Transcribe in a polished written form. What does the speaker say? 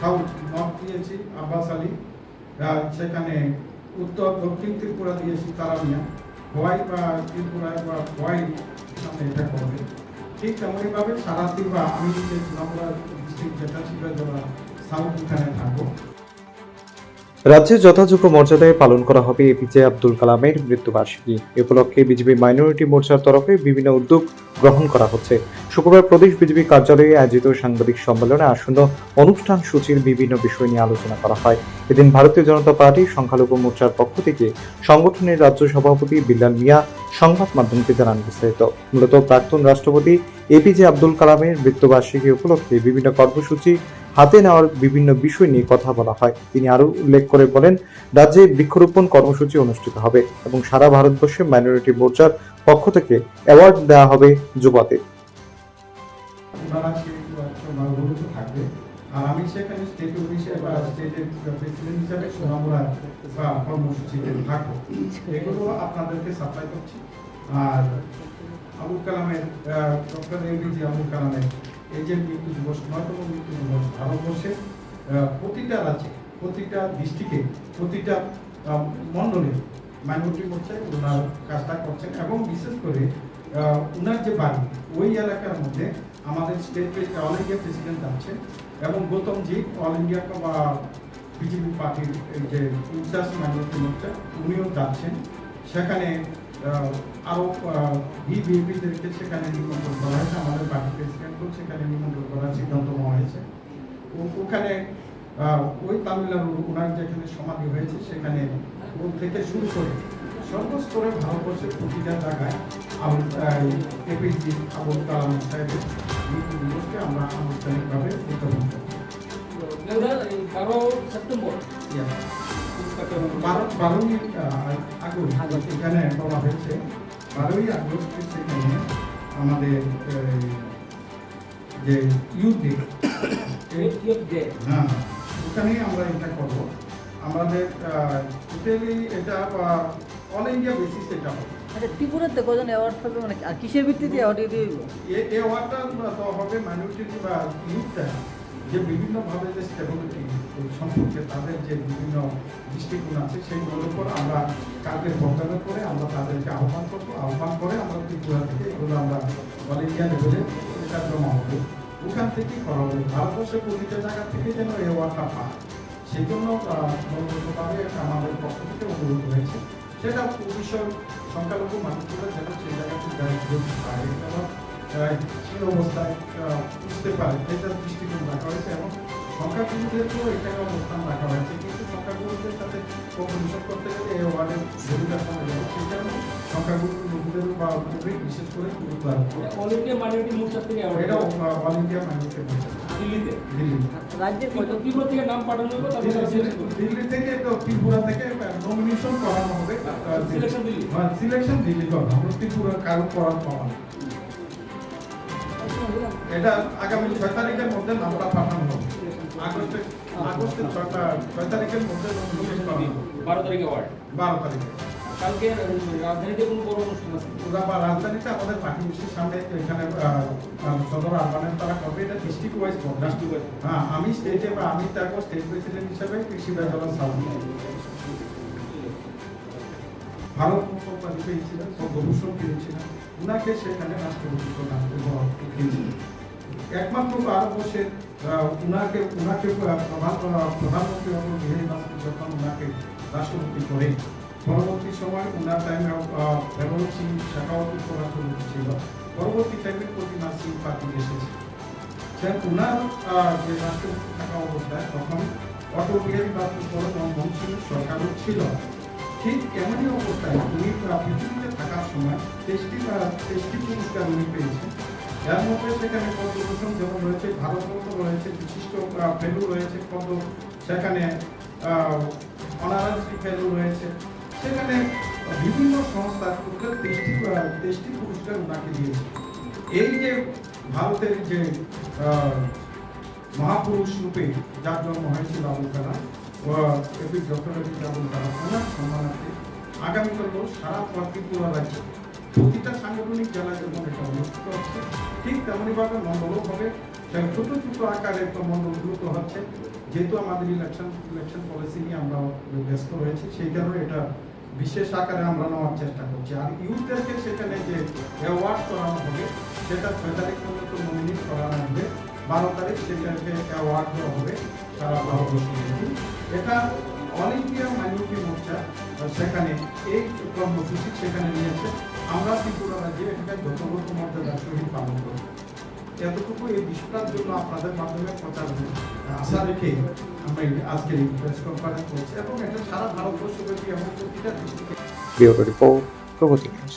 South north দিয়েছি আব্বাস আলী, সেখানে উত্তর দক্ষিণ ত্রিপুরা দিয়েছি তারামিয়া, হোয়াইট বা ত্রিপুরা বা হোয়াইট সামনে এটা করবে। ঠিক তেমনইভাবে সারা ত্রিপুরা আমি যে নবরা ডিস্ট্রিক্ট যেটা ছিল যারা সাউথ এখানে থাকবো। রাজ্যে যথাযোগ্য মর্যাদায় পালন করা হবে এপিজে আব্দুল কালামের মৃত্যুবার্ষিকী। এ উপলক্ষে বিজেপি মাইনরিটি মোর্চার তরফে বিভিন্ন উদ্যোগ গ্রহণ করা হচ্ছে। শুক্রবার প্রদেশ বিজেপি কার্যালয়ে আয়োজিত সাংবাদিক সম্মেলনে আসন্ন অনুষ্ঠান সূচির বিভিন্ন বিষয় নিয়ে আলোচনা করা হয়। এদিন ভারতীয় জনতা পার্টি সংখ্যালঘু মোর্চার পক্ষ থেকে সংগঠনের রাজ্য সভাপতি বিল্লাল মিয়া সংবাদ মাধ্যমকে জানান বিস্তারিত। মূলত প্রাক্তন রাষ্ট্রপতি এপিজে আব্দুল কালামের মৃত্যুবার্ষিকী উপলক্ষে বিভিন্ন কর্মসূচি হাতে নেওয়ার বিভিন্ন বিষয় নিয়ে কথা বলা হয়। তিনি আরো উল্লেখ করে বলেন, রাজ্যে বৃক্ষরোপণ কর্মসূচি অনুষ্ঠিত হবে এবং সারা ভারতবর্ষে মাইনরিটি মোর্চার পক্ষ থেকে অ্যাওয়ার্ড দেওয়া হবে যুবদের। থাকবে আর আমি সেখানে স্টেট অফিসে বা স্টেটের প্রেসিডেন্ট হিসাবে সোনামুড়া বা কর্মসূচিতে থাকবো। এগুলো আপনাদেরকে সাপ্লাই করছি। আর আবুল কালামের ডক্টর এপিজে আবুল কালামের এই যে মৃত্যু দিবস, 9তম মৃত্যু দিবস ভারতবর্ষের প্রতিটা রাজ্যে, প্রতিটা ডিস্ট্রিক্টে, প্রতিটা মণ্ডলে মাইনরিটি মোর্চায় ওনার কাজটা করছেন এবং বিশেষ করে ওনার যে বাড়ি ওই এলাকার মধ্যে আমাদের স্টেট অল ইন্ডিয়া প্রেসিডেন্ট আছেন এবং গৌতমজি অল ইন্ডিয়া বিজেপি পার্টির যে ইনচার্জ মাইনরিটি মোর্চা উনিও যাচ্ছেন। সেখানে আরও বিএপিদেরকে সেখানে নিমন্ত্রণ করা হয়েছে, আমাদের পার্টি প্রেসিডেন্টকেও সেখানে নিমন্ত্রণ করার সিদ্ধান্ত নেওয়া হয়েছে। ওখানে ওই তামিলনাড়ু ওনার যেখানে সমাধি হয়েছে সেখানে ওর থেকে শুরু করে সর্বস্তরে ভারতবর্ষের প্রতিটা জায়গায় এপিজে আবুল কালাম সাহেবের মৃত্যু দিবসকে আমরা আনুষ্ঠানিকভাবে উদযাপন করি। 12ই আগস্ট এখানে বলা হয়েছে, 12ই আগস্ট সেখানে আমাদের যে ইউথ ডে, হ্যাঁ ওখানেই আমরা এটা করবো। আমাদের টোটালি এটা অল ইন্ডিয়া বেসিস এটা হবে। আচ্ছা, ত্রিপুরাতে কজন অ্যাওয়ার্ড পাবে, মানে আর কিসের ভিত্তিতে অ্যাওয়ার্ড দিয়ে দিব? এই অ্যাওয়ার্ডটা তো হবে মাইনরিটি বা ইউথটা যে বিভিন্নভাবে যে স্টেবিলিটি সম্পর্কে তাদের যে বিভিন্ন দৃষ্টিকোণ আছে সেইগুলোর উপর আমরা কালকে বক্তব্য করে আমরা তাদেরকে আহ্বান করবো। আহ্বান করে আমরা ত্রিপুরা থেকে এগুলো আমরা অল ইন্ডিয়া লেভেলে এটা জমা হবে, ওখান থেকেই করা হবে। ভারতবর্ষের প্রতিটা জায়গা থেকে যেন এই অ্যাওয়ার্ডটা পায় সেই জন্য আমাদের পক্ষ থেকে অনুরোধ হয়েছে। সেটা অবশ্যই সংখ্যালঘু মানুষগুলো যেন সেই জায়গায় সেই অবস্থায় বুঝতে পারে এটার দৃষ্টিকোণ রাখা হয়েছে এবং সংখ্যাগুরুদেরকেও এখানে অবস্থান রাখা হয়েছে। কিন্তু সংখ্যাগুরুদের সাথে কম্পিটিশন করতে গেলে এই অ্যাওয়ার্ডের ভূমিকা কমে যাবে, সেই জন্য সংখ্যাগুরু লোকদের বা বিশেষ করে গুরুত্ব অল ইন্ডিয়া মাইনরিটি মোর্চা থেকে এটা অল ইন্ডিয়া মাইনরিটি মোর্চা দিল্লি রাজ্যের ত্রিপুরা থেকে নাম পাঠানো হবে, দিল্লি থেকে তো ত্রিপুরা থেকে নমিনেশন করানো হবে, সিলেকশন দিল্লি করবে, আমরা ত্রিপুরা কারো করার পাওয়া না। এটা আগামী 6 তারিখের মধ্যে নামটা পাঠানো হবে। আগস্টের 6 তারিখের মধ্যে নমিনেশন করানো হবে। 12 তারিখে ওয়ার্ড, 12 তারিখে। কালকে রাজধানীতে কোনো বড় অনুষ্ঠান আছে? রাজধানীতে আমাদের পার্টি অফিসের সামনে এখানে সদর আহ্বানের তারা করবে। এটা ডিস্ট্রিক্ট ওয়াইজ প্রোগ্রাম। হ্যাঁ, আমি স্টেটে বা আমি থাকবো স্টেট প্রেসিডেন্ট হিসেবে কৃষি বেজলাল সাউথ ভারত উপাধি পেয়েছিলেন, পদ্মভূষণ পেয়েছিলেন, ওনাকে সেখানে রাষ্ট্রপতি পেয়েছিলেন। একমাত্র ভারতবর্ষের ওনাকে প্রধানমন্ত্রী যখন ওনাকে রাষ্ট্রপতি করেন, পরবর্তী সময় ওনার টাইমে বেরোল সিং শেখাওয়াত উপরাষ্ট্রপতি ছিল, পরবর্তী টাইমে প্রতিমা সিং পার্টি এসেছে। ওনার যে রাষ্ট্রপতি থাকা অবস্থায় তখন অটল বিহারী বাজপেয়ী মনমোহন সিং সরকারও ছিল। ঠিক এমনই অবস্থায় উনি পৃথিবীতে থাকার সময় 23টি পুরস্কার উনি পেয়েছেন। এর মধ্যে সেখানে পদ্মভূষণ যেমন রয়েছে, ভারতরত্ন রয়েছে, বিশিষ্ট ফেলু রয়েছে, সেখানে অনারারি ফেলু রয়েছে, সেখানে বিভিন্ন সংস্থা 23টি পুরস্কার ওনাকে দিয়েছে। এই যে ভারতের যে মহাপুরুষ রূপে যার জন্ম হয়েছিল আবুল কালাম, ডক্টর এপিজে আবুল কালাম, ওনার সম্মানার্থে আগামীকাল সারা ত্রিপুরা রাজ্যে প্রতিটা সাংগঠনিক জেলায় যেমন এটা অনুষ্ঠিত হচ্ছে, ঠিক তেমনইভাবে মণ্ডলও হবে। ছোট ছোট আকারের মণ্ডলগুলো তো হচ্ছে, যেহেতু আমাদের ইলেকশন পলিসি নিয়ে আমরা ব্যস্ত রয়েছি সেই কারণে এটা বিশেষ আকারে আমরা নেওয়ার চেষ্টা করছি। আর ইউথদেরকে সেখানে যে অ্যাওয়ার্ড করানো হবে সেটা 6 তারিখ পর্যন্ত নমিনেট করানো হবে, 12 তারিখ সেটাকে অ্যাওয়ার্ড দেওয়া হবে সারা ভারতবর্ষে। এটা অল ইন্ডিয়া মাইনরিটি মোর্চা সেখানে এই কর্মসূচি সেখানে নিয়েছে। আমরা ত্রিপুরা রাজ্যে এটাকে যথাযথ মর্যাদার সহিত পালন করব। এতটুকু এই বিষয়টার জন্য আপনাদের মাধ্যমে প্রচার আশা রেখে আমরা আজকের এই প্রেস কনফারেন্স করছি এবং এটা সারা ভারতবর্ষব্যাপী এবং প্রতিটা ডিস্ট্রিক্টে ব্যুরো রিপোর্ট প্রগতি নিউজ।